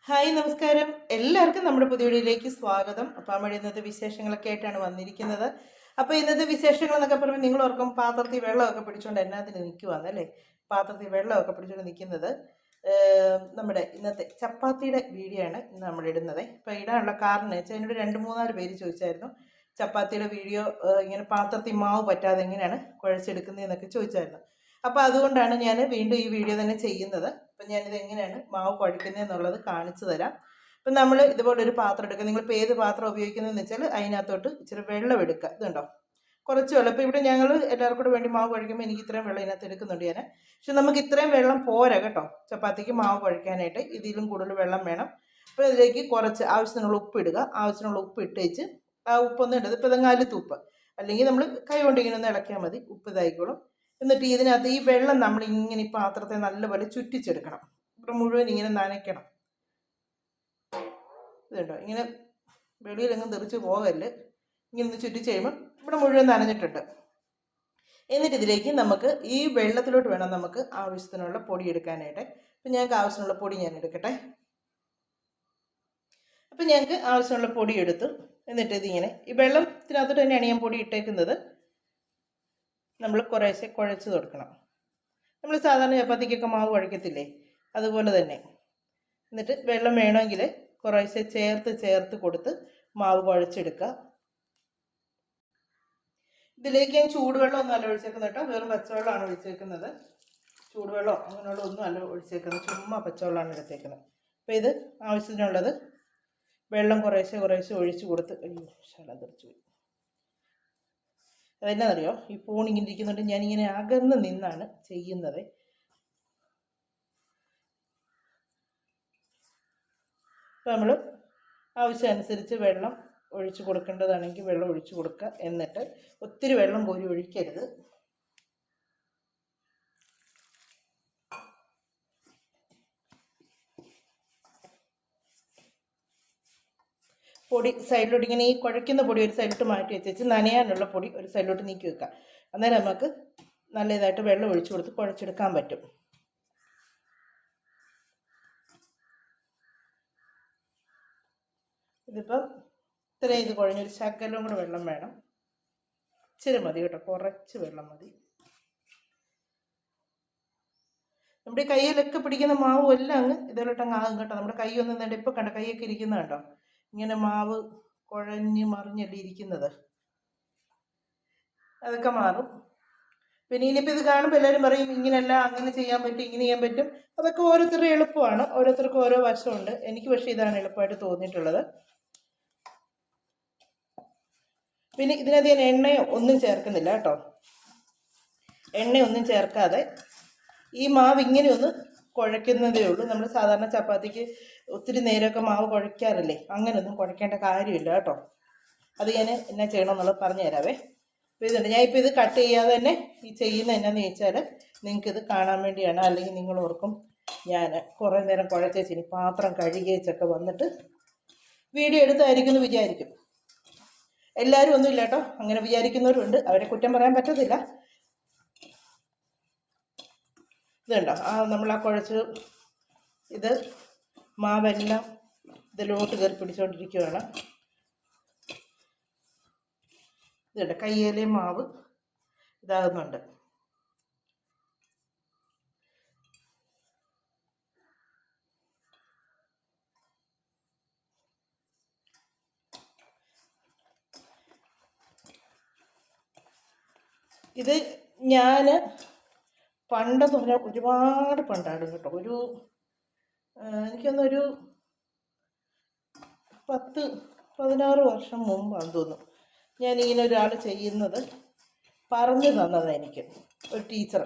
Hi നമസ്കാരം. എല്ലാവർക്കും നമ്മുടെ പുതിയ വീഡിയോയിലേക്ക് സ്വാഗതം. അപ്പോൾ നമ്മൾ ഇന്നത്തെ വിശേഷങ്ങളൊക്കെ ആയിട്ടാണ് വന്നിരിക്കുന്നത്. അപ്പോൾ ഇന്നത്തെ വിശേഷങ്ങൾ എന്നൊക്കെ പറയുമ്പോൾ നിങ്ങൾ ഓർക്കും പാത്രത്തിൽ വെള്ളമൊക്കെ പിടിച്ചുകൊണ്ട് എന്നാത്തിന് നിൽക്കുവാന്നല്ലേ. പാത്രത്തിൽ വെള്ളമൊക്കെ പിടിച്ചുകൊണ്ട് നിൽക്കുന്നത് നമ്മുടെ ഇന്നത്തെ ചപ്പാത്തിയുടെ വീഡിയോ ആണ് ഇന്ന് നമ്മൾ ഇടുന്നത്. അപ്പോൾ ഇടാനുള്ള കാരണം വെച്ചാൽ എന്നോട് 2-3 പേര് ചോദിച്ചായിരുന്നു ചപ്പാത്തിയുടെ വീഡിയോ ഇങ്ങനെ പാത്രത്തിൽ മാവ് പറ്റാതെ എങ്ങനെയാണ് കുഴച്ചെടുക്കുന്നതെന്നൊക്കെ ചോദിച്ചായിരുന്നു. അപ്പോൾ അതുകൊണ്ടാണ് ഞാൻ വീണ്ടും ഈ വീഡിയോ തന്നെ ചെയ്യുന്നത്. അപ്പം ഞാനിത് എങ്ങനെയാണ് മാവ് കുഴക്കുന്നത് എന്നുള്ളത് കാണിച്ചു തരാം. അപ്പം നമ്മൾ ഇതുപോലൊരു പാത്രം എടുക്കുക. നിങ്ങളിപ്പോൾ ഏത് പാത്രം ഉപയോഗിക്കുന്നതെന്ന് വെച്ചാൽ അതിനകത്തോട്ട് ഇച്ചിരി വെള്ളം എടുക്കുക. ഇതുണ്ടോ, കുറച്ച് വെള്ളം. ഇപ്പോൾ ഇവിടെ ഞങ്ങൾ എല്ലാവർക്കും കൂടെ വേണ്ടി മാവ് കുഴക്കുമ്പോൾ എനിക്ക് ഇത്രയും വെള്ളം ഇതിനകത്ത് എടുക്കുന്നുണ്ട് ഞാൻ. പക്ഷെ നമുക്ക് ഇത്രയും വെള്ളം പോരാ കേട്ടോ ചപ്പാത്തിക്ക് മാവ് കുഴക്കാനായിട്ട്. ഇതിലും കൂടുതൽ വെള്ളം വേണം. അപ്പോൾ ഇതിലേക്ക് കുറച്ച് ആവശ്യത്തിനുള്ള ഉപ്പ് ഇടുക. ആവശ്യത്തിനുള്ള ഉപ്പ് ഇട്ടേച്ച് ആ ഉപ്പൊന്നും ഇടത്. ഇപ്പോൾ ഇതങ്ങ് അലുത്തുപ്പ്, അല്ലെങ്കിൽ നമ്മൾ കൈ കൊണ്ട് ഇങ്ങനെ ഒന്ന് ഇളക്കിയാൽ മതി, ഉപ്പ് ഇതായിക്കോളും. എന്നിട്ട് ഇതിനകത്ത് ഈ വെള്ളം നമ്മൾ ഇങ്ങനെ ഈ പാത്രത്തെ നല്ലപോലെ ചുറ്റിച്ചെടുക്കണം. ഇവിടെ മുഴുവൻ ഇങ്ങനെ നനയ്ക്കണം. ഇതുണ്ടോ, ഇങ്ങനെ വെളിയിലെങ്ങും തെറിച്ച് പോകല്ല്. ഇങ്ങനെ ചുറ്റിച്ച് കഴിയുമ്പോൾ ഇവിടെ മുഴുവൻ നനഞ്ഞിട്ടുണ്ട്. എന്നിട്ട് ഇതിലേക്ക് നമുക്ക് ഈ വെള്ളത്തിലോട്ട് വേണം നമുക്ക് ആവശ്യത്തിനുള്ള പൊടി എടുക്കാനായിട്ട്. അപ്പം ഞങ്ങൾക്ക് ആവശ്യമുള്ള പൊടി ഞാൻ എടുക്കട്ടെ. അപ്പം ഞങ്ങൾക്ക് ആവശ്യമുള്ള പൊടി എടുത്തു. എന്നിട്ട് ഇതിങ്ങനെ ഈ വെള്ളത്തിനകത്തോട്ട് തന്നെയാണ് ഞാൻ പൊടി ഇട്ടേക്കുന്നത്. നമ്മൾ കുറേശ്ശെ കുഴച്ച് കൊടുക്കണം. നമ്മൾ സാധാരണ ചപ്പാത്തിക്കൊക്കെ മാവ് കുഴക്കത്തില്ലേ, അതുപോലെ തന്നെ. എന്നിട്ട് വെള്ളം വേണമെങ്കിൽ കുറേശ്ശെ ചേർത്ത് കൊടുത്ത് മാവ് കുഴച്ചെടുക്കുക. ഇതിലേക്ക് ഞാൻ ചൂടുവെള്ളം ഒന്നും അല്ല ഒഴിച്ചേക്കുന്നത് കേട്ടോ, വെറും പച്ചവെള്ളമാണ് ഒഴിച്ചേക്കുന്നത്. ചൂടുവെള്ളം അങ്ങനെയുള്ള ഒന്നും അല്ല ഒഴിച്ചേക്കുന്നത്, ചുമ്മാ പച്ചവെള്ളമാണ് എടുത്തേക്കുന്നത്. അപ്പോൾ ഇത് ആവശ്യത്തിനുള്ളത് വെള്ളം കുറേശ്ശെ ഒഴിച്ച് കൊടുത്ത്. അയ്യോ ശകലം തെറിച്ചു പോയി. അതെന്നാന്നറിയോ, ഈ ഫോൺ ഇങ്ങനെ ഇരിക്കുന്നുണ്ട്, ഞാനിങ്ങനെ അകന്ന് നിന്നാണ് ചെയ്യുന്നത്. അപ്പോൾ നമ്മൾ ആവശ്യമനുസരിച്ച് വെള്ളം ഒഴിച്ച് കൊടുക്കേണ്ടതാണെങ്കിൽ വെള്ളം ഒഴിച്ച് കൊടുക്കുക. എന്നിട്ട് ഒത്തിരി വെള്ളം കോരി ഒഴിക്കരുത്. പൊടി സൈഡിലോട്ട് ഇങ്ങനെ ഈ കുഴയ്ക്കുന്ന പൊടി ഒരു സൈഡിലോട്ട് മാറ്റി വെച്ചേച്ച് നനയാനുള്ള പൊടി ഒരു സൈഡിലോട്ട് നീക്കി വെക്കുക. അന്നേരം നമുക്ക് നല്ല ഇതായിട്ട് വെള്ളം ഒഴിച്ചു കൊടുത്ത് കുഴച്ചെടുക്കാൻ പറ്റും. ഇതിപ്പം ഇത്രയും ഇത് കുഴഞ്ഞൊരു ശകലം കൂടെ വെള്ളം വേണം. ഇച്ചിരി മതി കേട്ടോ, കുറച്ച് വെള്ളം മതി. നമ്മുടെ കയ്യിലൊക്കെ പിടിക്കുന്ന മാവും എല്ലാം അങ്ങ് ഇതിലോട്ടങ്ങ് ആകും കേട്ടോ. നമ്മുടെ കൈ ഒന്നും വേണ്ട. ഇപ്പം കണ്ട കൈയൊക്കെ ഇരിക്കുന്നത് കണ്ടോ, ഇങ്ങനെ മാവ് കുഴഞ്ഞ് മറിഞ്ഞല്ലേ ഇരിക്കുന്നത്. അതൊക്കെ മാറും. പിന്നെ ഇനിയിപ്പോൾ ഇത് കാണുമ്പോൾ എല്ലാവരും പറയും ഇങ്ങനെയല്ല, അങ്ങനെ ചെയ്യാൻ പറ്റും, ഇങ്ങനെ ചെയ്യാൻ പറ്റും. അതൊക്കെ ഓരോരുത്തരുടെ എളുപ്പമാണ്, ഓരോരുത്തർക്കും ഓരോ വശമുണ്ട്. എനിക്ക് പക്ഷേ ഇതാണ് എളുപ്പമായിട്ട് തോന്നിയിട്ടുള്ളത്. പിന്നെ ഇതിനകത്ത് ഞാൻ എണ്ണയോ ഒന്നും ചേർക്കുന്നില്ല കേട്ടോ. എണ്ണയൊന്നും ചേർക്കാതെ ഈ മാവ് ഇങ്ങനെ ഒന്ന് കുഴയ്ക്കുന്നതേ ഉള്ളൂ. നമ്മൾ സാധാരണ ചപ്പാത്തിക്ക് ഒത്തിരി നേരമൊക്കെ മാവ് കുഴയ്ക്കാറില്ലേ, അങ്ങനെയൊന്നും കുഴയ്ക്കേണ്ട കാര്യമില്ല കേട്ടോ. അത് ഞാൻ എന്നാ ചെയ്യണമെന്നുള്ളത് പറഞ്ഞു തരാവേ. അപ്പോൾ ഇതുണ്ട്, ഞാനിപ്പോൾ ഇത് കട്ട് ചെയ്യാതെ തന്നെ ഈ ചെയ്യുന്നത് എന്നാന്ന് ചോദിച്ചാൽ നിങ്ങൾക്കിത് കാണാൻ വേണ്ടിയാണ്. അല്ലെങ്കിൽ നിങ്ങൾ ഓർക്കും ഞാൻ കുറേ നേരം കുഴച്ചേച്ചിനി പാത്രം കഴുകിയേച്ചൊക്കെ വന്നിട്ട് വീഡിയോ എടുത്തായിരിക്കും എന്ന് വിചാരിക്കും. എല്ലാവരും ഒന്നുമില്ല കേട്ടോ, അങ്ങനെ വിചാരിക്കുന്നവരുണ്ട്, അവരെ കുറ്റം പറയാൻ പറ്റത്തില്ല. ഇതുണ്ടോ, നമ്മൾ കുഴച്ച് ഇത് മാവെല്ലാം ഇതിലോട്ട് കയറി പിടിച്ചുകൊണ്ടിരിക്കുകയാണ്. ഇതുണ്ട്, കയ്യിലെ മാവ് ഇതാകുന്നുണ്ട്. ഇത് ഞാൻ പണ്ടെന്ന് പറഞ്ഞാൽ ഒരുപാട് പണ്ടാണ് കേട്ടോ. എനിക്കൊന്നൊരു 10-16 വർഷം മുമ്പാന്ന് തോന്നുന്നു ഞാനിങ്ങനെ ഒരാൾ ചെയ്യുന്നത് പറഞ്ഞു തന്നത് എനിക്ക്, ഒരു ടീച്ചർ.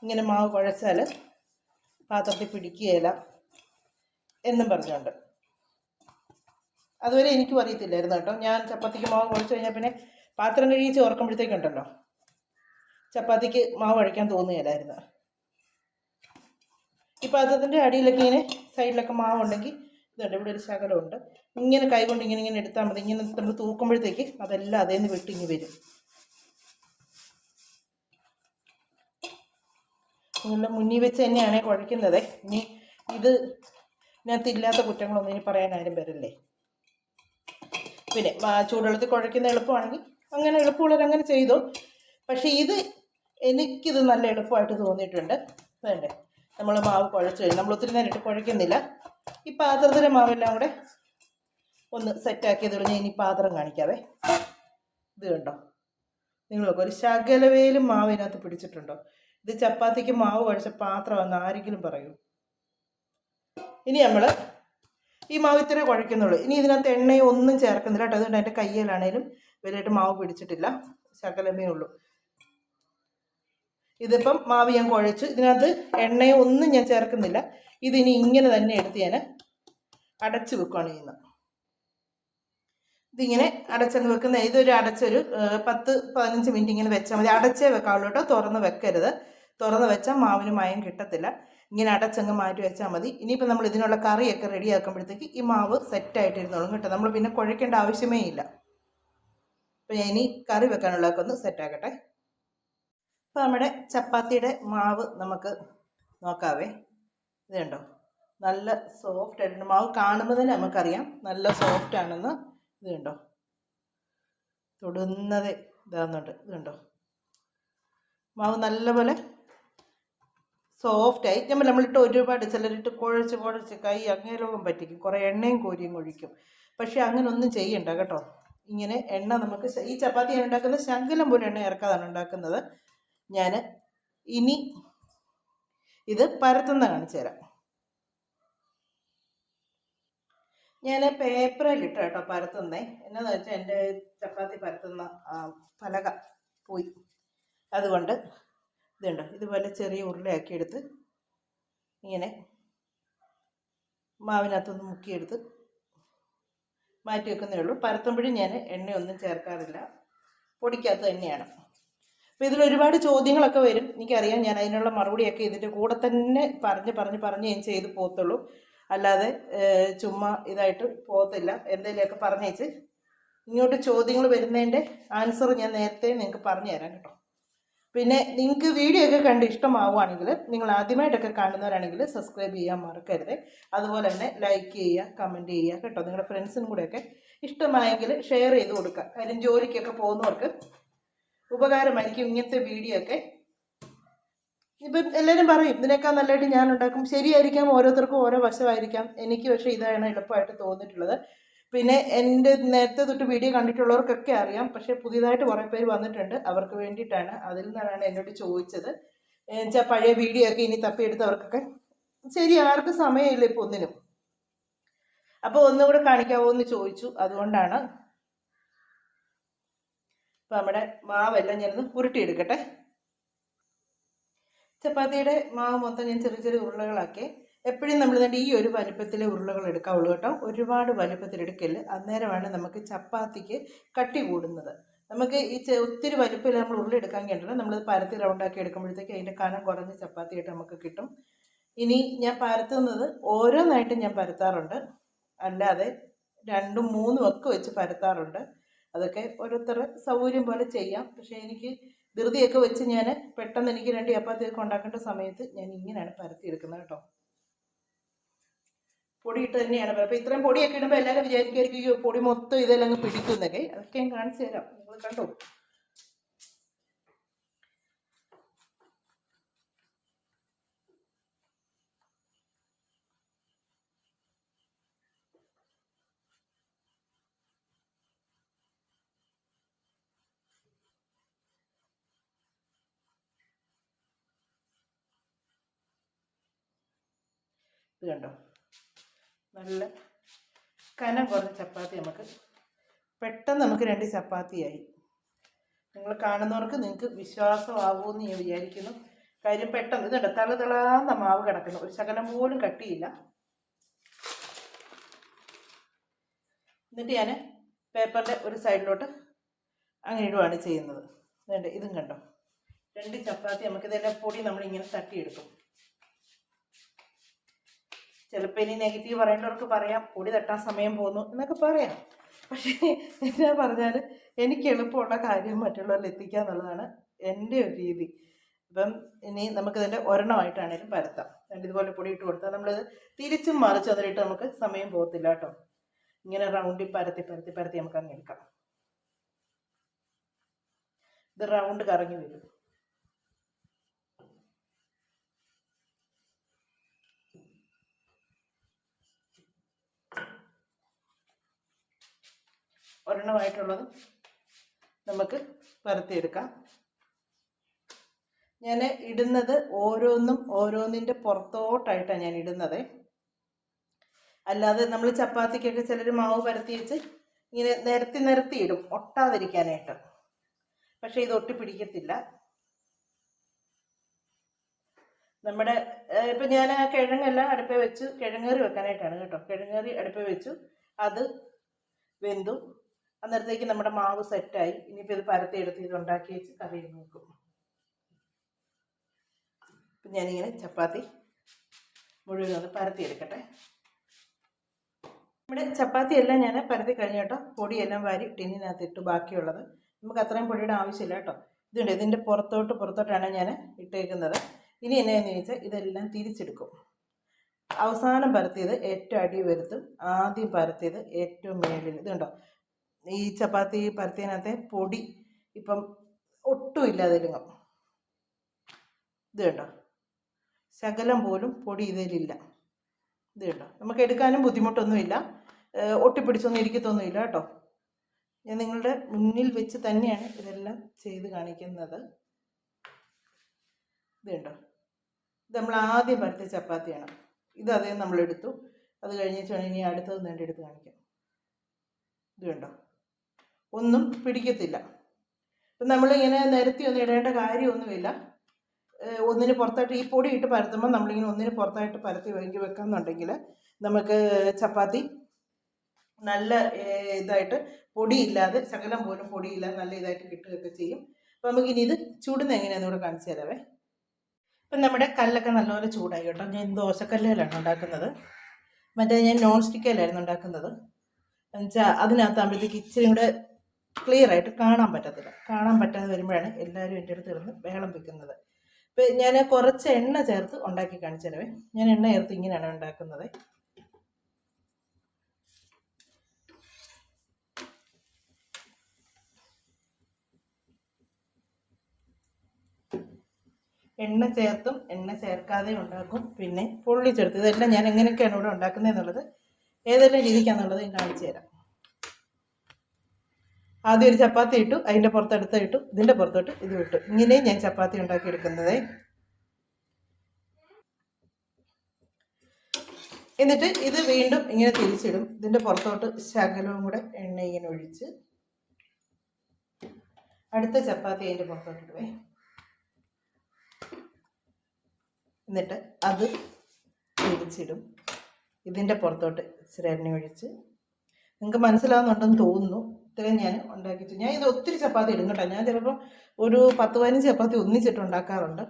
ഇങ്ങനെ മാവ് കുഴച്ചാൽ പാത്രത്തിൽ പിടിക്കുകയില്ല എന്നും പറഞ്ഞുകൊണ്ട്. അതുവരെ എനിക്കും അറിയത്തില്ലായിരുന്നു കേട്ടോ. ഞാൻ ചപ്പാത്തിക്ക് മാവ് കുഴച്ച് കഴിഞ്ഞാൽ പിന്നെ പാത്രം കഴുകി ചോർക്കുമ്പോഴത്തേക്കുണ്ടല്ലോ ചപ്പാത്തിക്ക് മാവ് കഴിക്കാൻ തോന്നുകയില്ലായിരുന്നു. ഈ പാത്രത്തിൻ്റെ അടിയിലൊക്കെ ഇങ്ങനെ സൈഡിലൊക്കെ മാവുണ്ടെങ്കിൽ ഇതുണ്ട്, ഇവിടെ ഒരു ശകലമുണ്ട്, ഇങ്ങനെ കൈകൊണ്ട് ഇങ്ങനെ എടുത്താൽ മതി. ഇങ്ങനെ നമ്മൾ തൂക്കുമ്പോഴത്തേക്ക് അതെല്ലാം അതേ നിന്ന് വെട്ടിങ്ങി വരും. നിങ്ങളുടെ മുന്നിൽ വെച്ച് തന്നെയാണ് കുഴയ്ക്കുന്നത്. ഇനി ഇത് ഇതിനകത്ത് ഇല്ലാത്ത കുറ്റങ്ങളൊന്നും ഇനി പറയാൻ ആരും വരില്ലേ. പിന്നെ ചൂടുവെള്ളത്തിൽ കുഴയ്ക്കുന്ന എളുപ്പമാണെങ്കിൽ അങ്ങനെ എളുപ്പമുള്ളവരങ്ങനെ ചെയ്തു. പക്ഷേ എനിക്കിത് നല്ല എളുപ്പമായിട്ട് തോന്നിയിട്ടുണ്ട്. വേണ്ടേ, നമ്മൾ മാവ് കുഴച്ച് കഴിഞ്ഞ് നമ്മൾ ഒത്തിരി നേരം ഇട്ട് കുഴയ്ക്കുന്നില്ല. ഈ പാത്രത്തിലെ മാവെല്ലാം കൂടെ ഒന്ന് സെറ്റാക്കിയത് കഴിഞ്ഞാൽ ഇനി പാത്രം കാണിക്കാതെ. ഇത് കണ്ടോ, നിങ്ങൾക്ക് ഒരു ശകലവേലും മാവ് ഇതിനകത്ത് പിടിച്ചിട്ടുണ്ടോ? ഇത് ചപ്പാത്തിക്ക് മാവ് കുഴച്ച പാത്രമെന്ന് ആരെങ്കിലും പറയൂ? ഇനി നമ്മൾ ഈ മാവ് ഇത്രേ കുഴയ്ക്കുന്നുള്ളൂ. ഇനി ഇതിനകത്ത് എണ്ണയോ ഒന്നും ചേർക്കുന്നില്ല കേട്ടോ. അതുകൊണ്ട് എൻ്റെ കയ്യിലാണേലും വലിയായിട്ട് മാവ് പിടിച്ചിട്ടില്ല, ശകലമേ ഉള്ളൂ. ഇതിപ്പം മാവ് ഞാൻ കുഴച്ചു, ഇതിനകത്ത് എണ്ണയോ ഒന്നും ഞാൻ ചേർക്കുന്നില്ല. ഇതിനി ഇങ്ങനെ തന്നെ എടുത്ത് ഞാൻ അടച്ച് വെക്കുകയാണ് ചെയ്യുന്നത്. ഇതിങ്ങനെ അടച്ചങ്ങ് വെക്കുന്ന ഇതൊരു അടച്ചൊരു 10-15 മിനിറ്റ് ഇങ്ങനെ വെച്ചാൽ മതി. അടച്ചേ വെക്കാവുള്ളൂ കേട്ടോ, തുറന്ന് വെക്കരുത്. തുറന്ന് വെച്ചാൽ മാവിന് മയം കിട്ടത്തില്ല. ഇങ്ങനെ അടച്ചങ്ങ് മാറ്റി വെച്ചാൽ മതി. ഇനിയിപ്പോൾ നമ്മൾ ഇതിനുള്ള കറിയൊക്കെ റെഡിയാക്കുമ്പോഴത്തേക്ക് ഈ മാവ് സെറ്റായിട്ടിരുന്നോളും കേട്ടോ. നമ്മൾ പിന്നെ കുഴയ്ക്കേണ്ട ആവശ്യമേ ഇല്ല. അപ്പോൾ ഞാൻ ഇനി കറി വെക്കാനുള്ളതൊക്കെ ഒന്ന് സെറ്റാക്കട്ടെ. അപ്പോൾ നമ്മുടെ ചപ്പാത്തിയുടെ മാവ് നമുക്ക് നോക്കാവേ. ഇത് കണ്ടോ, നല്ല സോഫ്റ്റ് ആയിട്ടുണ്ട്. മാവ് കാണുമ്പോൾ തന്നെ നമുക്കറിയാം നല്ല സോഫ്റ്റ് ആണെന്ന്. ഇത് കണ്ടോ, തൊടുന്നത് ഇതാകുന്നുണ്ട്. ഇത് കണ്ടോ, മാവ് നല്ലപോലെ സോഫ്റ്റായി. നമ്മളിട്ട് ഒരുപാട് ചിലരിട്ട് കുഴച്ച് കൈ അങ്ങേലോകം പറ്റിക്കും, കുറേ എണ്ണയും കോരിയും ഒഴിക്കും. പക്ഷേ അങ്ങനെ ഒന്നും ചെയ്യണ്ട കേട്ടോ. ഇങ്ങനെ എണ്ണ നമുക്ക് ഈ ചപ്പാത്തി ഞാൻ ഉണ്ടാക്കുന്നത് ശകലം പോലെ എണ്ണ ഇറക്കാതാണ് ഉണ്ടാക്കുന്നത്. ഞാൻ ഇനി ഇത് പരത്തുന്ന കാണിച്ചു തരാം. ഞാൻ പേപ്പറിലിട്ട് കേട്ടോ പരത്തുന്നേ. എന്നാന്ന് വെച്ചാൽ എൻ്റെ ചപ്പാത്തി പരത്തുന്ന പലക പോയി. അതുകൊണ്ട് ഇതുണ്ടോ, ഇതുപോലെ ചെറിയ ഉരുളയാക്കി എടുത്ത് ഇങ്ങനെ മാവിനകത്തൊന്ന് മുക്കിയെടുത്ത് മാറ്റി വെക്കുന്നേ ഉള്ളൂ. പരത്തുമ്പോഴും ഞാൻ എണ്ണയൊന്നും ചേർക്കാറില്ല, പൊടിക്കകത്ത് തന്നെയാണ്. അപ്പോൾ ഇതിലൊരുപാട് ചോദ്യങ്ങളൊക്കെ വരും, എനിക്കറിയാം. ഞാൻ അതിനുള്ള മറുപടിയൊക്കെ ഇതിൻ്റെ കൂടെ തന്നെ പറഞ്ഞ് ഞാൻ ചെയ്ത് പോകത്തുള്ളൂ. അല്ലാതെ ചുമ്മാ ഇതായിട്ട് പോകത്തില്ല. എന്തെങ്കിലുമൊക്കെ പറഞ്ഞേച്ച് ഇങ്ങോട്ട് ചോദ്യങ്ങൾ വരുന്നതിൻ്റെ ആൻസർ ഞാൻ നേരത്തെ നിങ്ങൾക്ക് പറഞ്ഞു തരാം കേട്ടോ. പിന്നെ നിങ്ങൾക്ക് വീഡിയോ ഒക്കെ കണ്ട് ഇഷ്ടമാവുകയാണെങ്കിൽ, നിങ്ങൾ ആദ്യമായിട്ടൊക്കെ കാണുന്നവരാണെങ്കിൽ സബ്സ്ക്രൈബ് ചെയ്യാൻ മറക്കരുത്. അതുപോലെ തന്നെ ലൈക്ക് ചെയ്യുക, കമൻറ്റ് ചെയ്യുക കേട്ടോ. നിങ്ങളുടെ ഫ്രണ്ട്സിനും കൂടെയൊക്കെ ഇഷ്ടമായെങ്കിൽ ഷെയർ ചെയ്ത് കൊടുക്കുക. കാര്യം ജോലിക്കൊക്കെ പോകുന്നവർക്ക് ഉപകാരമായിരിക്കും ഇങ്ങനത്തെ വീഡിയോ ഒക്കെ. ഇപ്പം എല്ലാവരും പറയും ഇതിനേക്കാൾ നല്ലതായിട്ട് ഞാൻ ഉണ്ടാക്കും. ശരിയായിരിക്കാം, ഓരോരുത്തർക്കും ഓരോ വശമായിരിക്കാം. എനിക്ക് പക്ഷേ ഇതാണ് എളുപ്പമായിട്ട് തോന്നിയിട്ടുള്ളത്. പിന്നെ എൻ്റെ നേരത്തെ തൊട്ട് വീഡിയോ കണ്ടിട്ടുള്ളവർക്കൊക്കെ അറിയാം. പക്ഷേ പുതിയതായിട്ട് കുറേ പേര് വന്നിട്ടുണ്ട്, അവർക്ക് വേണ്ടിയിട്ടാണ്. അതിൽ നിന്നാണ് എന്നോട് ചോദിച്ചത്. എന്നുവെച്ചാൽ പഴയ വീഡിയോ ഒക്കെ ഇനി തപ്പിയെടുത്തവർക്കൊക്കെ ശരി, ആർക്കും സമയമില്ല ഇപ്പോൾ ഒന്നിനും. അപ്പോൾ ഒന്നുകൂടെ കാണിക്കാവോ എന്ന് ചോദിച്ചു, അതുകൊണ്ടാണ്. അപ്പോൾ നമ്മുടെ മാവെല്ലാം ഞാനൊന്ന് ഉരുട്ടിയെടുക്കട്ടെ. ചപ്പാത്തിയുടെ മാവ് മൊത്തം ഞാൻ ചെറിയ ചെറിയ ഉരുളകളാക്കി. എപ്പോഴും നമ്മൾ തന്നെ ഈ ഒരു വലുപ്പത്തിലെ ഉരുളകൾ എടുക്കാവുള്ളൂ കേട്ടോ. ഒരുപാട് വലുപ്പത്തിലെടുക്കല്, അന്നേരമാണ് നമുക്ക് ചപ്പാത്തിക്ക് കട്ടി കൂടുന്നത്. നമുക്ക് ഈ ഒത്തിരി വലുപ്പത്തിൽ നമ്മൾ ഉരുള എടുക്കാൻ കേട്ടില്ല. നമ്മൾ പരത്തി റൗണ്ടാക്കി എടുക്കുമ്പോഴത്തേക്ക് അതിൻ്റെ കനം കുറഞ്ഞ ചപ്പാത്തിയായിട്ട് നമുക്ക് കിട്ടും. ഇനി ഞാൻ പരത്തുന്നത് ഓരോന്നായിട്ട് ഞാൻ പരത്താറുണ്ട്, അല്ലാതെ 2ഉം 3ഉം ഒക്കെ വെച്ച് പരത്താറുണ്ട്. അതൊക്കെ ഓരോരുത്തരുടെ സൗകര്യം പോലെ ചെയ്യാം. പക്ഷേ എനിക്ക് ധൃതിയൊക്കെ വെച്ച് ഞാൻ പെട്ടെന്ന് എനിക്ക് 2 ചപ്പാത്തിയൊക്കെ ഉണ്ടാക്കേണ്ട സമയത്ത് ഞാൻ ഇങ്ങനെയാണ് പരത്തിയെടുക്കുന്നത് കേട്ടോ. പൊടിയിട്ട് തന്നെയാണ്. അപ്പോൾ ഇത്രയും പൊടിയൊക്കെ ഇടുമ്പോൾ എല്ലാവരും വിചാരിക്കുമായിരിക്കും പൊടി മൊത്തം ഇതെല്ലാം അങ്ങ് പിടിക്കുന്നതൊക്കെ. അതൊക്കെ ഞാൻ കാണിച്ചു തരാം, നിങ്ങൾ കണ്ടോ. ഇത് കണ്ടോ, നല്ല കനം കുറഞ്ഞ ചപ്പാത്തി. പെട്ടെന്ന് നമുക്ക് 2 ചപ്പാത്തിയായി. നിങ്ങൾ കാണുന്നവർക്ക് നിങ്ങൾക്ക് വിശ്വാസമാകുമെന്ന് ഞാൻ വിചാരിക്കുന്നു. കാര്യം പെട്ടെന്ന് ഇതുണ്ട്, തളാന്ന മാവ് കിടക്കുന്നു, ഒരു ശകലം പോലും കട്ടിയില്ല. എന്നിട്ട് ഞാൻ പേപ്പറിൻ്റെ ഒരു സൈഡിലോട്ട് അങ്ങനെ ഇടുകയാണ് ചെയ്യുന്നത്. അതുകൊണ്ട് ഇതും കണ്ടോ, 2 ചപ്പാത്തി. നമുക്കിതെല്ലാം പൊടി നമ്മളിങ്ങനെ തട്ടിയെടുക്കും. ചിലപ്പോൾ ഇനി നെഗറ്റീവ് പറയേണ്ടവർക്ക് പറയാം പൊടി തട്ടാൻ സമയം പോകുന്നു എന്നൊക്കെ പറയാം. പക്ഷേ എന്താ പറഞ്ഞാൽ എനിക്ക് എളുപ്പമുള്ള കാര്യം മറ്റുള്ളവരിൽ എത്തിക്കുക എന്നുള്ളതാണ് എൻ്റെ ഒരു രീതി. അപ്പം ഇനി നമുക്കിതിൻ്റെ ഒരെണ്ണമായിട്ടാണേലും പരത്താം. ഇതുപോലെ പൊടി ഇട്ട് കൊടുത്താൽ നമ്മളിത് തിരിച്ചും മറിച്ചും അതിലിട്ട് നമുക്ക് സമയം പോകത്തില്ല കേട്ടോ. ഇങ്ങനെ റൗണ്ടിൽ പരത്തി പരത്തി പരത്തി നമുക്ക് അങ്ങ് എടുക്കാം. ഇത് റൗണ്ട് കറങ്ങി വരും. ഒരെണ്ണമായിട്ടുള്ളത് നമുക്ക് പരത്തിയെടുക്കാം. ഞാൻ ഇടുന്നത് ഓരോന്നിൻ്റെ പുറത്തോട്ടായിട്ടാണ് ഞാൻ ഇടുന്നത്. അല്ലാതെ നമ്മൾ ചപ്പാത്തിക്കൊക്കെ ചിലർ മാവ് പരത്തി വെച്ച് ഇങ്ങനെ നിരത്തി ഇടും ഒട്ടാതിരിക്കാനായിട്ട്. പക്ഷേ ഇത് ഒട്ടിപ്പിടിക്കത്തില്ല. നമ്മുടെ ഇപ്പം ഞാൻ ആ കിഴങ്ങെല്ലാം അടുപ്പേ വെച്ചു, കിഴങ്ങേറി വെക്കാനായിട്ടാണ് കേട്ടോ. കിഴങ്ങേറി അടുപ്പേ വെച്ചു, അത് വെന്തു. അന്നേരത്തേക്ക് നമ്മുടെ മാവ് സെറ്റായി. ഇനിയിപ്പോൾ ഇത് പരത്തി എടുത്ത് ഇത് ഉണ്ടാക്കി വെച്ച് കറി നോക്കും. അപ്പം ഞാനിങ്ങനെ ചപ്പാത്തി മുഴുവൻ ഒന്ന് പരത്തി എടുക്കട്ടെ. നമ്മുടെ ചപ്പാത്തി എല്ലാം ഞാൻ പരത്തി കഴിഞ്ഞു കേട്ടോ. പൊടിയെല്ലാം വാരി ടിന്നിനകത്തിട്ട് ബാക്കിയുള്ളത് നമുക്ക് അത്രയും പൊടിയുടെ ആവശ്യമില്ല കേട്ടോ. ഇതുണ്ട്, ഇതിൻ്റെ പുറത്തോട്ടാണ് ഞാൻ ഇട്ടേക്കുന്നത്. ഇനി എന്നാന്ന് ചോദിച്ചാൽ ഇതെല്ലാം തിരിച്ചെടുക്കും. അവസാനം പരത്തിയത് ഏറ്റവും അടി വരുത്തും, ആദ്യം പരത്തിയത് ഏറ്റവും മേളിൽ. ഇതുണ്ടോ, ഈ ചപ്പാത്തി പരത്തിയതിനകത്തെ പൊടി ഇപ്പം ഒട്ടും ഇല്ലാതിരുങ്ങും. ഇത് കണ്ടോ, ശകലം പോലും പൊടി ഇതിലില്ല. ഇത് കണ്ടോ, നമുക്ക് എടുക്കാനും ബുദ്ധിമുട്ടൊന്നുമില്ല, ഒട്ടിപ്പിടിച്ചൊന്നും ഇരിക്കത്തൊന്നുമില്ല കേട്ടോ. ഞാൻ നിങ്ങളുടെ മുന്നിൽ വെച്ച് തന്നെയാണ് ഇതെല്ലാം ചെയ്ത് കാണിക്കുന്നത്. ഇത് കണ്ടോ, ഇത് നമ്മൾ ആദ്യം പരത്തിയ ചപ്പാത്തിയാണ്. ഇത് അതേ നമ്മളെടുത്തു. അത് കഴിഞ്ഞ് ഇനി അടുത്തത് നേടി എടുത്ത് കാണിക്കാം. ഇത് കണ്ടോ, ഒന്നും പിടിക്കത്തില്ല. ഇപ്പം നമ്മളിങ്ങനെ നിരത്തി ഒന്നും ഇടേണ്ട കാര്യമൊന്നുമില്ല. ഒന്നിന് പുറത്തായിട്ട് ഈ പൊടി ഇട്ട് പരത്തുമ്പോൾ നമ്മളിങ്ങനെ ഒന്നിന് പുറത്തായിട്ട് പരത്തി വെക്കാമെന്നുണ്ടെങ്കിൽ നമുക്ക് ചപ്പാത്തി നല്ല ഇതായിട്ട് പൊടിയില്ലാതെ, ശകലം പോലും പൊടിയില്ലാതെ നല്ല ഇതായിട്ട് കിട്ടുകയൊക്കെ ചെയ്യും. അപ്പം നമുക്കിനി ഇത് ചൂടുന്ന എങ്ങനെയാണെന്ന് കൂടെ കാണിച്ചു തരാവേ. ഇപ്പം നമ്മുടെ കല്ലൊക്കെ നല്ലപോലെ ചൂടായി കേട്ടോ. ഞാൻ ദോശക്കല്ലിലാണ് ഉണ്ടാക്കുന്നത്. മറ്റേ ഞാൻ നോൺ സ്റ്റിക്കയിലായിരുന്നു ഉണ്ടാക്കുന്നത്. എന്നുവെച്ചാൽ അതിനകത്താകുമ്പോഴത്തേക്ക് ഇച്ചിരി കൂടെ ക്ലിയർ ആയിട്ട് കാണാൻ പറ്റത്തില്ല. കാണാൻ പറ്റാതെ വരുമ്പോഴാണ് എല്ലാവരും എൻ്റെ അടുത്ത് ഇരുന്ന് ബഹളം വെക്കുന്നത്. ഇപ്പം ഞാൻ കുറച്ച് എണ്ണ ചേർത്ത് ഉണ്ടാക്കി കാണിച്ചു തരാവേ. ഞാൻ എണ്ണ ചേർത്ത് ഇങ്ങനെയാണ് ഉണ്ടാക്കുന്നത്. എണ്ണ ചേർത്തും എണ്ണ ചേർക്കാതെയും ഉണ്ടാക്കും, പിന്നെ പൊള്ളിച്ചെടുത്ത്. ഇതെല്ലാം ഞാൻ എങ്ങനെയൊക്കെയാണ് ഇവിടെ ഉണ്ടാക്കുന്നത് എന്നുള്ളത്, ഏതെല്ലാം രീതിക്കാന്നുള്ളത് ഞാൻ കാണിച്ചു തരാം. ആദ്യം ഒരു ചപ്പാത്തി ഇട്ടു, അതിൻ്റെ പുറത്തെടുത്ത് ഇട്ടു, ഇതിൻ്റെ പുറത്തോട്ട് ഇത് ഇട്ടു. ഇങ്ങനെയും ഞാൻ ചപ്പാത്തി ഉണ്ടാക്കിയെടുക്കുന്നത്. എന്നിട്ട് ഇത് വീണ്ടും ഇങ്ങനെ തിരിച്ചിടും. ഇതിൻ്റെ പുറത്തോട്ട് ശകലവും കൂടെ എണ്ണ ഇങ്ങനെ ഒഴിച്ച് അടുത്ത ചപ്പാത്തി അതിൻ്റെ പുറത്തോട്ട് ഇടുവേ. എന്നിട്ട് അത് തിരിച്ചിടും. ഇതിൻ്റെ പുറത്തോട്ട് ഇച്ചിരി എണ്ണ ഒഴിച്ച്. നിങ്ങൾക്ക് മനസ്സിലാവുന്നുണ്ടെന്ന് തോന്നുന്നു. ഇത്രയും ഞാൻ ഉണ്ടാക്കിച്ചു. ഞാൻ ഇത് ഒത്തിരി ചപ്പാത്തി ഇടും കേട്ടോ. ഞാൻ ചിലപ്പോൾ ഒരു 10-15 ചപ്പാത്തി ഒന്നിച്ചിട്ട് ഉണ്ടാക്കാറുണ്ട്.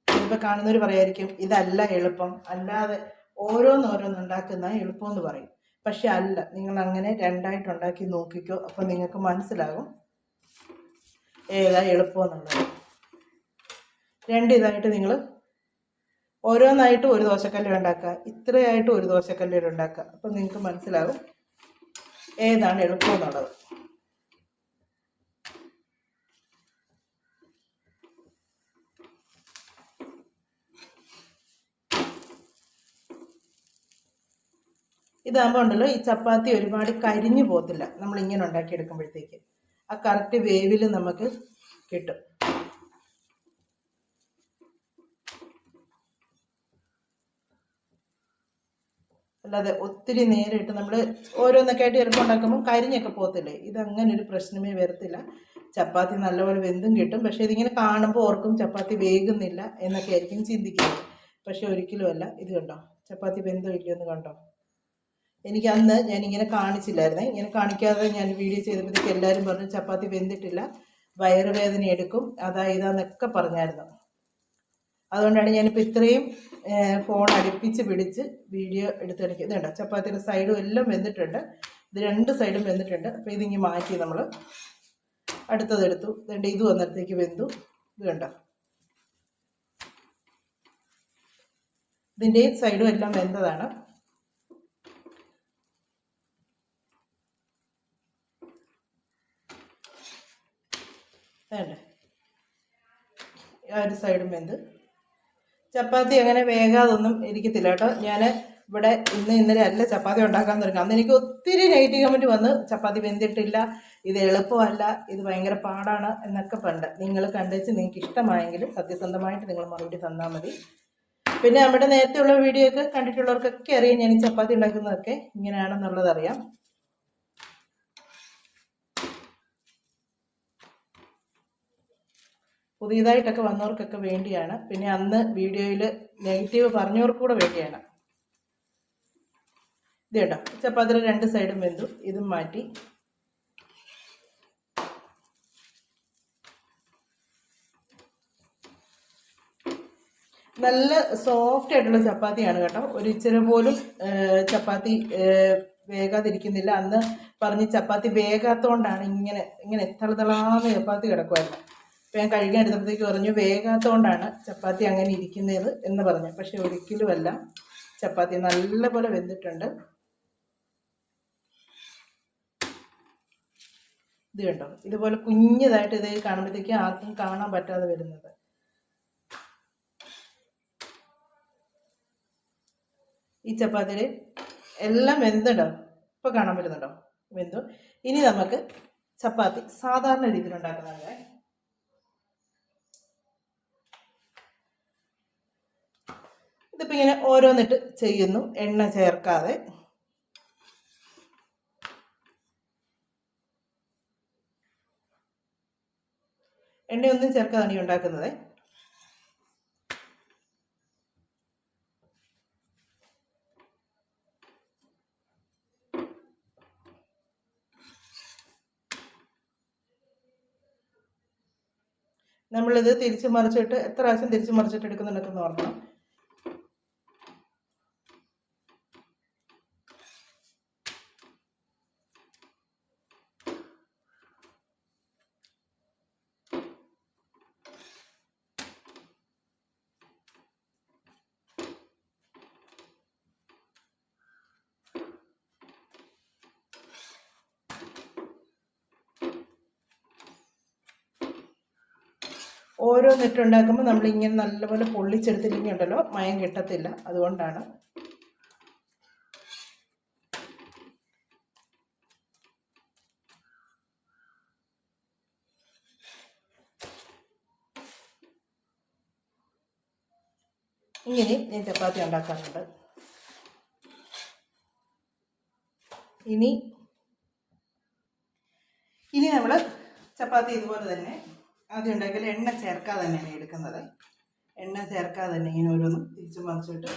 ചിലപ്പോൾ കാണുന്നവർ പറയായിരിക്കും ഇതല്ല എളുപ്പം, അല്ലാതെ ഓരോന്നോരോന്നുണ്ടാക്കുന്ന എളുപ്പമെന്ന് പറയും. പക്ഷെ അല്ല, നിങ്ങൾ അങ്ങനെ രണ്ടായിട്ട് ഉണ്ടാക്കി നോക്കിക്കോ. അപ്പോൾ നിങ്ങൾക്ക് മനസ്സിലാകും ഏതാ എളുപ്പമെന്നുള്ളത്. രണ്ടിതായിട്ട് നിങ്ങൾ ഓരോന്നായിട്ട് ഒരു ദോശക്കല്ല് ഉണ്ടാക്കുക, ഇത്രയായിട്ട് ഒരു ദോശക്കല്ല് ഉണ്ടാക്കുക. അപ്പം നിങ്ങൾക്ക് മനസ്സിലാകും ഏതാണ് എളുപ്പമെന്നുള്ളത്. ഇതാകുമ്പോൾ ഉണ്ടല്ലോ, ഈ ചപ്പാത്തി ഒരുപാട് കരിഞ്ഞു പോകത്തില്ല. നമ്മളിങ്ങനെ ഉണ്ടാക്കിയെടുക്കുമ്പോഴത്തേക്ക് ആ കറക്റ്റ് വേവിൽ നമുക്ക് കിട്ടും. അല്ലാതെ ഒത്തിരി നേരം ഇട്ട് നമ്മൾ ഓരോന്നൊക്കെ ആയിട്ട് ചിലപ്പോൾ ഉണ്ടാക്കുമ്പോൾ കരിഞ്ഞൊക്കെ പോകത്തില്ലേ. ഇതങ്ങനെ ഒരു പ്രശ്നമേ വരത്തില്ല. ചപ്പാത്തി നല്ലപോലെ വെന്തും കിട്ടും. പക്ഷേ ഇതിങ്ങനെ കാണുമ്പോൾ ഓർക്കും ചപ്പാത്തി വേകുന്നില്ല എന്നൊക്കെ ആയിരിക്കും ചിന്തിക്കുന്നത്. പക്ഷെ ഒരിക്കലുമല്ല. ഇത് കണ്ടോ, ചപ്പാത്തി വെന്തോ ഇല്ലയോ എന്ന് കണ്ടോ. എനിക്ക് അന്ന് ഞാനിങ്ങനെ കാണിച്ചില്ലായിരുന്നേ. ഇങ്ങനെ കാണിക്കാതെ ഞാൻ വീഡിയോ ചെയ്തപ്പോഴത്തേക്ക് എല്ലാവരും പറഞ്ഞു ചപ്പാത്തി വെന്തിട്ടില്ല, വയറുവേദന എടുക്കും, അതാ ഇതാന്നൊക്കെ പറഞ്ഞായിരുന്നു. അതുകൊണ്ടാണ് ഞാനിപ്പോൾ ഇത്രയും ഫോൺ അടുപ്പിച്ച് പിടിച്ച് വീഡിയോ എടുത്തെടുക്കുക. ഇതുണ്ടോ, ചപ്പാത്തിയുടെ സൈഡും എല്ലാം വെന്തിട്ടുണ്ട്. ഇത് രണ്ട് സൈഡും വെന്തിട്ടുണ്ട്. അപ്പോൾ ഇതിങ്ങി മാറ്റി നമ്മൾ അടുത്തതെടുത്തു. ഇതുണ്ട്, ഇത് വന്നപ്പോഴത്തേക്ക് വെന്തു. ഇത് കണ്ടോ, ഇതിൻ്റെയും സൈഡും എല്ലാം വെന്തതാണ്. വേണ്ടേ ആ ഒരു സൈഡും വെന്ത്. ചപ്പാത്തി അങ്ങനെ വേഗാതൊന്നും ഇരിക്കത്തില്ല കേട്ടോ. ഞാൻ ഇവിടെ ഇന്നലെ അല്ല ചപ്പാത്തി ഉണ്ടാക്കാൻ തുടങ്ങി. അന്ന് എനിക്ക് ഒത്തിരി നെഗറ്റീവ് കമൻറ്റ് വന്ന്, ചപ്പാത്തി വെന്തിട്ടില്ല, ഇത് എളുപ്പമല്ല, ഇത് ഭയങ്കര പാടാണ് എന്നൊക്കെ പണ്ട്. നിങ്ങൾ കണ്ടുവെച്ച് നിങ്ങൾക്ക് ഇഷ്ടമായെങ്കിൽ സത്യസന്ധമായിട്ട് നിങ്ങൾ മറുപടി തന്നാൽ മതി. പിന്നെ നമ്മുടെ നേരത്തെയുള്ള വീഡിയോ ഒക്കെ കണ്ടിട്ടുള്ളവർക്കൊക്കെ അറിയാം ഞാൻ ഈ ചപ്പാത്തി ഉണ്ടാക്കുന്നതൊക്കെ ഇങ്ങനെയാണെന്നുള്ളതറിയാം. പുതിയതായിട്ടൊക്കെ വന്നവർക്കൊക്കെ വേണ്ടിയാണ്. പിന്നെ അന്ന് വീഡിയോയിൽ നെഗറ്റീവ് പറഞ്ഞവർക്ക് കൂടെ വേണ്ടിയാണ്. ഇത് കേട്ടോ, ചപ്പാത്തിയുടെ 2 സൈഡും വെന്തു. ഇതും മാറ്റി. നല്ല സോഫ്റ്റ് ആയിട്ടുള്ള ചപ്പാത്തിയാണ് കേട്ടോ. ഒരു ഇച്ചിരി പോലും ചപ്പാത്തി വേഗാതിരിക്കുന്നില്ല. അന്ന് പറഞ്ഞ് ചപ്പാത്തി വേഗാത്തോണ്ടാണ് ഇങ്ങനെ തളതളാന്ന് ചപ്പാത്തി കിടക്കുമായിരുന്നു. അപ്പം ഞാൻ കഴിക്കാൻ എടുത്തപ്പോഴത്തേക്ക് പറഞ്ഞു വേഗാത്തോണ്ടാണ് ചപ്പാത്തി അങ്ങനെ ഇരിക്കുന്നത് എന്ന് പറഞ്ഞു. പക്ഷെ ഒരിക്കലുമല്ല, ചപ്പാത്തി നല്ലപോലെ വെന്തിട്ടുണ്ട്. ഇത് കണ്ടോ, ഇതുപോലെ കുഞ്ഞതായിട്ട് ഇത് കാണുമ്പോഴത്തേക്ക് ആർക്കും കാണാൻ പറ്റാതെ വരുന്നത്. ഈ ചപ്പാത്തിയിൽ എല്ലാം വെന്തുണ്ടോ, ഇപ്പോൾ കാണാൻ പറ്റുന്നുണ്ടോ? വെന്തു. ഇനി നമുക്ക് ചപ്പാത്തി സാധാരണ രീതിയിൽ ഉണ്ടാക്കുന്നതല്ലേ. ഇതിപ്പോൾ ഇങ്ങനെ ഓരോന്നിട്ട് ചെയ്യുന്നു, എണ്ണ ചേർക്കാതെ. എണ്ണയൊന്നും ചേർക്കാതാണ് ഈ ഉണ്ടാക്കുന്നത്. നമ്മളിത് തിരിച്ച് മറിച്ചിട്ട് എത്ര പ്രാവശ്യം തിരിച്ച് മറിച്ചിട്ട് എടുക്കുന്നുണ്ടെന്ന് ഓർക്കണം. ഓരോന്നിട്ടുണ്ടാക്കുമ്പോൾ നമ്മളിങ്ങനെ നല്ലപോലെ പൊള്ളിച്ചെടുത്തില്ലെങ്കിൽ ഉണ്ടല്ലോ മയം കിട്ടത്തില്ല. അതുകൊണ്ടാണ്. ഇങ്ങനെ ഞാൻ ചപ്പാത്തി ഉണ്ടാക്കാറുണ്ട്. ഇനി നമ്മൾ ചപ്പാത്തി ഇതുപോലെ തന്നെ ആദ്യം ഉണ്ടാക്കിയാൽ എണ്ണ ചേർക്കാതെ തന്നെയാണ് എടുക്കുന്നത്. എണ്ണ ചേർക്കാതെ തന്നെ ഇങ്ങനെ ഓരോന്നും തിരിച്ചു മറിച്ചിട്ട്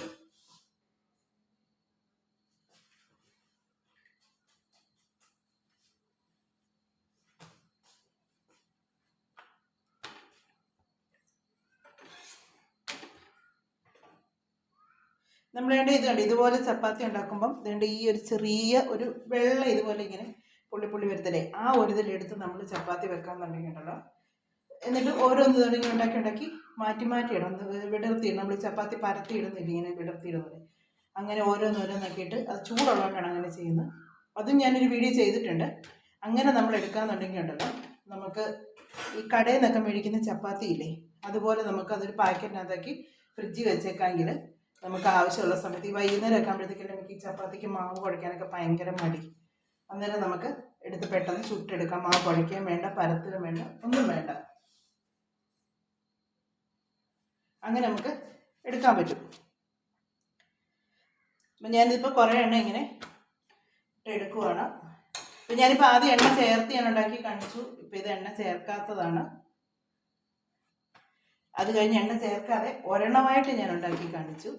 നമ്മൾ ഇത് കണ്ട് ഇതുപോലെ ചപ്പാത്തി ഉണ്ടാക്കുമ്പം ഇതുകൊണ്ട് ഈ ഒരു ചെറിയ ഒരു വെള്ളം ഇതുപോലെ ഇങ്ങനെ പുള്ളി വരുത്തലേ, ആ ഒരു ഇതിലെടുത്ത് നമ്മൾ ചപ്പാത്തി വെക്കാൻ തുടങ്ങിയിട്ടുണ്ടല്ലോ. എന്നിട്ട് ഓരോന്ന് തുടങ്ങി ഉണ്ടാക്കി മാറ്റി ഇടണം, വിടർത്തിയിടണം. നമ്മൾ ചപ്പാത്തി പരത്തി ഇടുന്നില്ല, ഇങ്ങനെ വിടർത്തിയിടുന്നത്. അങ്ങനെ ഓരോന്നോരോന്നാക്കിയിട്ട് അത് ചൂടുള്ളതുകൊണ്ടാണ് അങ്ങനെ ചെയ്യുന്നത്. അതും ഞാനൊരു വീഡിയോ ചെയ്തിട്ടുണ്ട്. അങ്ങനെ നമ്മൾ എടുക്കാന്നുണ്ടെങ്കിൽ ഉണ്ടല്ലോ, നമുക്ക് ഈ കടയിൽ നിന്നൊക്കെ മേടിക്കുന്ന ചപ്പാത്തി ഇല്ലേ, അതുപോലെ നമുക്ക് അതൊരു പാക്കറ്റിനകത്താക്കി ഫ്രിഡ്ജിൽ വെച്ചേക്കാമെങ്കിൽ നമുക്ക് ആവശ്യമുള്ള സമയത്ത് ഈ വൈകുന്നേരം ഒക്കെ ആകുമ്പോഴത്തേക്കും നമുക്ക് ഈ ചപ്പാത്തിക്ക് മാവ് കുഴയ്ക്കാനൊക്കെ ഭയങ്കര മടി. അന്നേരം നമുക്ക് എടുത്ത് പെട്ടെന്ന് ചുട്ടെടുക്കാം. മാവ് കുഴയ്ക്കാൻ വേണ്ട, പരത്തുകയും വേണ്ട, ഒന്നും വേണ്ട. അങ്ങനെ നമുക്ക് എടുക്കാൻ പറ്റും. അപ്പം ഞാനിപ്പോൾ കുറേ എണ്ണ ഇങ്ങനെ എടുക്കുവാണ്. അപ്പം ഞാനിപ്പോൾ ആദ്യം എണ്ണ ചേർത്ത് ഞാൻ ഉണ്ടാക്കി കാണിച്ചു. ഇപ്പം ഇത് എണ്ണ ചേർക്കാത്തതാണ്. അത് കഴിഞ്ഞ് എണ്ണ ചേർക്കാതെ ഒരെണ്ണമായിട്ട് ഞാൻ ഉണ്ടാക്കി കാണിച്ചു.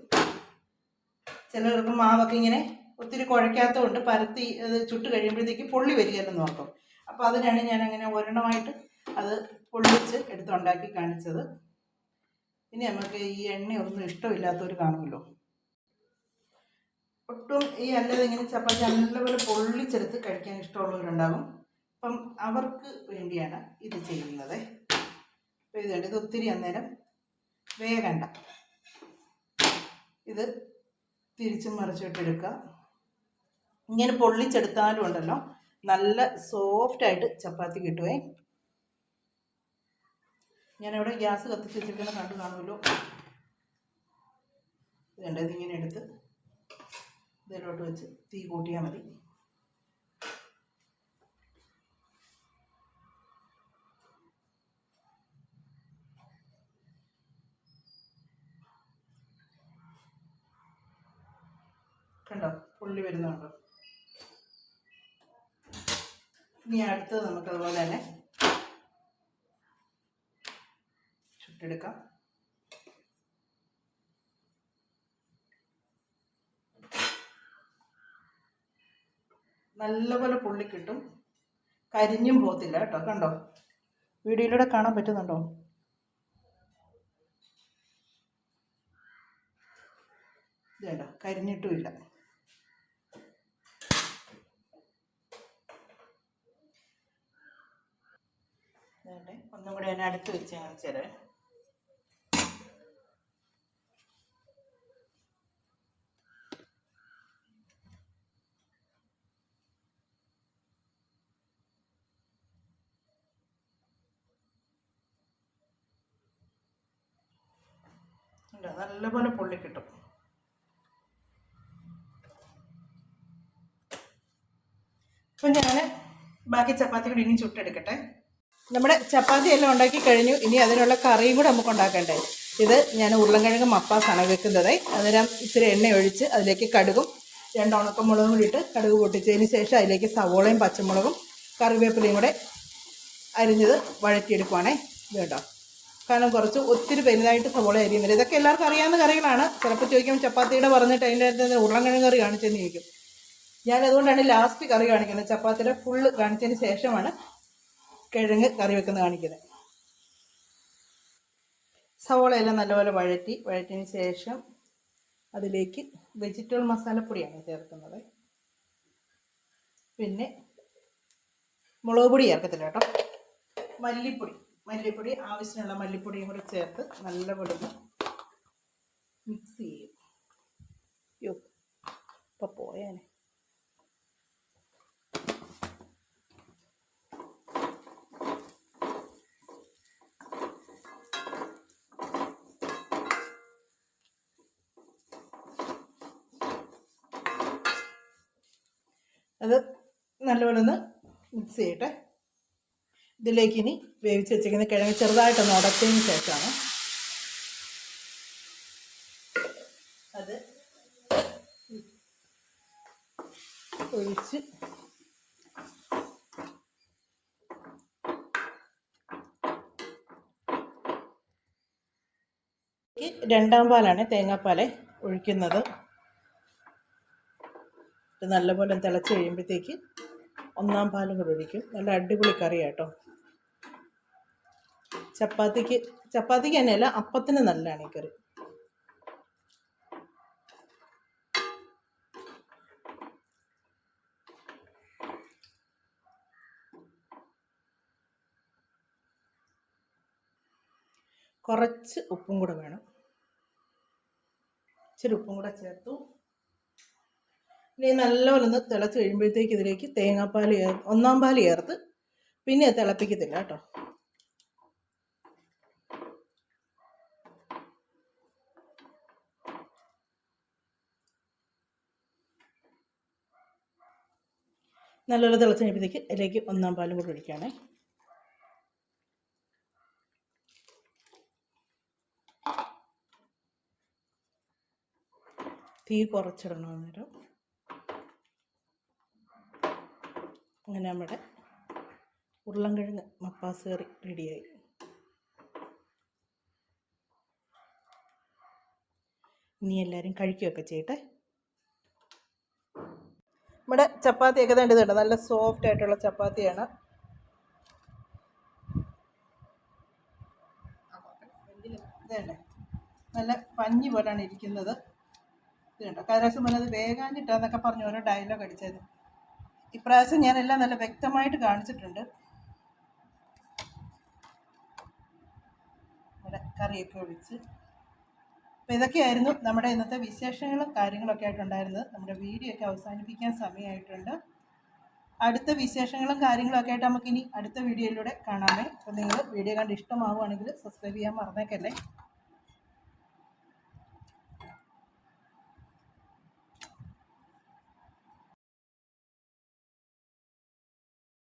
ചിലർക്ക് മാവൊക്കെ ഇങ്ങനെ ഒത്തിരി കുഴയ്ക്കാത്തതുകൊണ്ട് പരത്തി അത് ചുട്ട് കഴിയുമ്പോഴത്തേക്ക് പൊള്ളി വരികയെന്ന് ഓർക്കും. അപ്പോൾ അതിനാണ് ഞാൻ അങ്ങനെ ഒരെണ്ണമായിട്ട് അത് പൊള്ളിച്ച് എടുത്തുണ്ടാക്കി കാണിച്ചത്. ഇനി നമുക്ക് ഈ എണ്ണയൊന്നും ഇഷ്ടമില്ലാത്തവർ കാണുമല്ലോ, ഒട്ടും ഈ അല്ലാതെ ഇങ്ങനെ ചപ്പാത്തി നല്ലപോലെ പൊള്ളിച്ചെടുത്ത് കഴിക്കാൻ ഇഷ്ടമുള്ളവരുണ്ടാകും. അപ്പം അവർക്ക് വേണ്ടിയാണ് ഇത് ചെയ്യുന്നത്. അപ്പോൾ ഇത് ഒത്തിരി അന്നേരം വേഗണ്ട. ഇത് തിരിച്ചും മറിച്ചിട്ടെടുക്കുക. ഇങ്ങനെ പൊള്ളിച്ചെടുത്താലും ഉണ്ടല്ലോ നല്ല സോഫ്റ്റായിട്ട് ചപ്പാത്തി കിട്ടുവേ. ഞാനിവിടെ ഗ്യാസ് കത്തിച്ച് വെച്ചിരിക്കുന്ന കണ്ടു കാണുമല്ലോ. ഇതുണ്ട്, ഇതിങ്ങനെ എടുത്ത് ഇതിലോട്ട് വെച്ച് തീ കൂട്ടിയാൽ മതി. കണ്ടോ, പുള്ളി വരുന്നുണ്ടോ? ഇനി അടുത്തത് നമുക്കതുപോലെ തന്നെ ചുട്ടെടുക്കാം. നല്ലപോലെ പുള്ളി കിട്ടും, കരിഞ്ഞും പോകത്തില്ല കേട്ടോ. കണ്ടോ, വീഡിയോയിലൂടെ കാണാൻ പറ്റുന്നുണ്ടോ? ഇത് കണ്ടോ, കരിഞ്ഞിട്ടുമില്ല. ഒന്നും കൂടെ ഞാൻ അടുത്ത് വെച്ച് കാണിച്ചു തരാം. നല്ലപോലെ പൊള്ളി കിട്ടും. അപ്പം ഞാൻ ബാക്കി ചപ്പാത്തി കൂടി ഇനി ചുട്ടെടുക്കട്ടെ. നമ്മുടെ ചപ്പാത്തി എല്ലാം ഉണ്ടാക്കി കഴിഞ്ഞു. ഇനി അതിനുള്ള കറിയും കൂടെ നമുക്ക് ഉണ്ടാക്കണ്ടേ. ഇത് ഞാൻ ഉരുളൻകിഴങ്ങ് മപ്പാസാണ് വെക്കുന്നത്. അന്നേരം ഇത്തിരി എണ്ണ ഒഴിച്ച് അതിലേക്ക് കടുകും 2 ഉണക്കമുളകും കൂടി ഇട്ട് കടുക് പൊട്ടിച്ചതിന് ശേഷം അതിലേക്ക് സവോളയും പച്ചമുളകും കറിവേപ്പിലയും കൂടെ അരിഞ്ഞത് വഴറ്റിയെടുക്കുവാണേ. ഇത് കേട്ടോ, കാരണം കുറച്ച് ഒത്തിരി വലുതായിട്ട് സവോള അരിയുന്നില്ല. ഇതൊക്കെ എല്ലാവർക്കും അറിയാവുന്ന കറികളാണ്. ചിലപ്പോൾ ചോദിക്കും ചപ്പാത്തിയുടെ പറഞ്ഞിട്ട് അതിൻ്റെ അടുത്ത് ഉരുളൻകിഴങ്ങ് കറി കാണിച്ചെന്ന് ചോദിക്കും. ഞാനതുകൊണ്ടാണ് ലാസ്റ്റ് കറി കാണിക്കുന്നത്. ചപ്പാത്തിയുടെ ഫുള്ള് കാണിച്ചതിന് ശേഷമാണ് കിഴങ്ങ് കറി വെക്കുന്നത് കാണിക്കുന്നത്. സവോളയെല്ലാം നല്ലപോലെ വഴറ്റിയതിന് ശേഷം അതിലേക്ക് വെജിറ്റബിൾ മസാലപ്പൊടിയാണ് ചേർക്കുന്നത്. പിന്നെ മുളക് പൊടി ചേർക്കത്തില്ല കേട്ടോ, മല്ലിപ്പൊടി ആവശ്യമുള്ള മല്ലിപ്പൊടിയും കൂടി ചേർത്ത് നല്ലപോലെ മിക്സ് ചെയ്യും. ഇപ്പം പോയേനെ. അത് നല്ലപോലെ ഒന്ന് മിക്സ് ചെയ്യട്ടെ. ഇതിലേക്ക് ഇനി വേവിച്ച് വെച്ചിരിക്കുന്ന കിഴങ്ങ് ചെറുതായിട്ടൊന്ന് ഉടച്ചതിന് ശേഷമാണ് അത് ഒഴിച്ച് രണ്ടാം പാലാണ് തേങ്ങാപ്പാൽ ഒഴിക്കുന്നത്. നല്ലപോലെ തിളച്ച് കഴിയുമ്പോഴത്തേക്ക് ഒന്നാം പാലും കൂടെ ഒഴിക്കും. നല്ല അടിപൊളി കറിയാട്ടോ. ചപ്പാത്തിക്ക് തന്നെയല്ല, അപ്പത്തിന് നല്ലതാണ് ഈ കറി. കുറച്ച് ഉപ്പും കൂടെ വേണം. ഇച്ചിരി ഉപ്പും കൂടെ ചേർത്തു. ഇനി നല്ലപോലെ ഒന്ന് തിളച്ച് കഴിയുമ്പോഴത്തേക്ക് ഇതിലേക്ക് തേങ്ങാപ്പാൽ ഒന്നാം പാൽ ചേർത്ത് പിന്നെ തിളപ്പിക്കത്തില്ല കേട്ടോ. നല്ലപോലെ തിളച്ച് കഴിയുമ്പോഴത്തേക്ക് അതിലേക്ക് ഒന്നാം പാലും കൂടി ഒഴിക്കുകയാണേ. തീ കുറച്ചിടണം അന്നേരം. അങ്ങനെ നമ്മുടെ ഉരുളൻകിഴങ്ങ് മപ്പാസ് കറി റെഡിയായി. ഇനി എല്ലാവരും കഴിക്കുകയൊക്കെ ചെയ്യട്ടെ. നമ്മുടെ ചപ്പാത്തിയൊക്കെ തേണ്ടതുണ്ട്, നല്ല സോഫ്റ്റ് ആയിട്ടുള്ള ചപ്പാത്തിയാണ്. ഇതേണ്ടേ, നല്ല പഞ്ഞി പോലാണ് ഇരിക്കുന്നത്. ഇത് കണ്ടോ, കഴിഞ്ഞ അത് വേഗാഞ്ഞിട്ടാന്നൊക്കെ പറഞ്ഞ് ഓരോ ഡയലോഗ് അടിച്ചത്. ഇപ്രാവശ്യം ഞാനെല്ലാം നല്ല വ്യക്തമായിട്ട് കാണിച്ചിട്ടുണ്ട്. ഇവിടെ കറിയൊക്കെ ഒഴിച്ച് അപ്പോൾ ഇതൊക്കെയായിരുന്നു നമ്മുടെ ഇന്നത്തെ വിശേഷങ്ങളും കാര്യങ്ങളൊക്കെ ആയിട്ടുണ്ടായിരുന്നത്. നമ്മുടെ വീഡിയോ ഒക്കെ അവസാനിപ്പിക്കാൻ സമയമായിട്ടുണ്ട്. അടുത്ത വിശേഷങ്ങളും കാര്യങ്ങളും ഒക്കെ ആയിട്ട് നമുക്കിനി അടുത്ത വീഡിയോയിലൂടെ കാണാമേ. അപ്പോൾ നിങ്ങൾ വീഡിയോ കണ്ട് ഇഷ്ടമാവുകയാണെങ്കിൽ സബ്സ്ക്രൈബ് ചെയ്യാൻ മറന്നേക്കല്ലേ.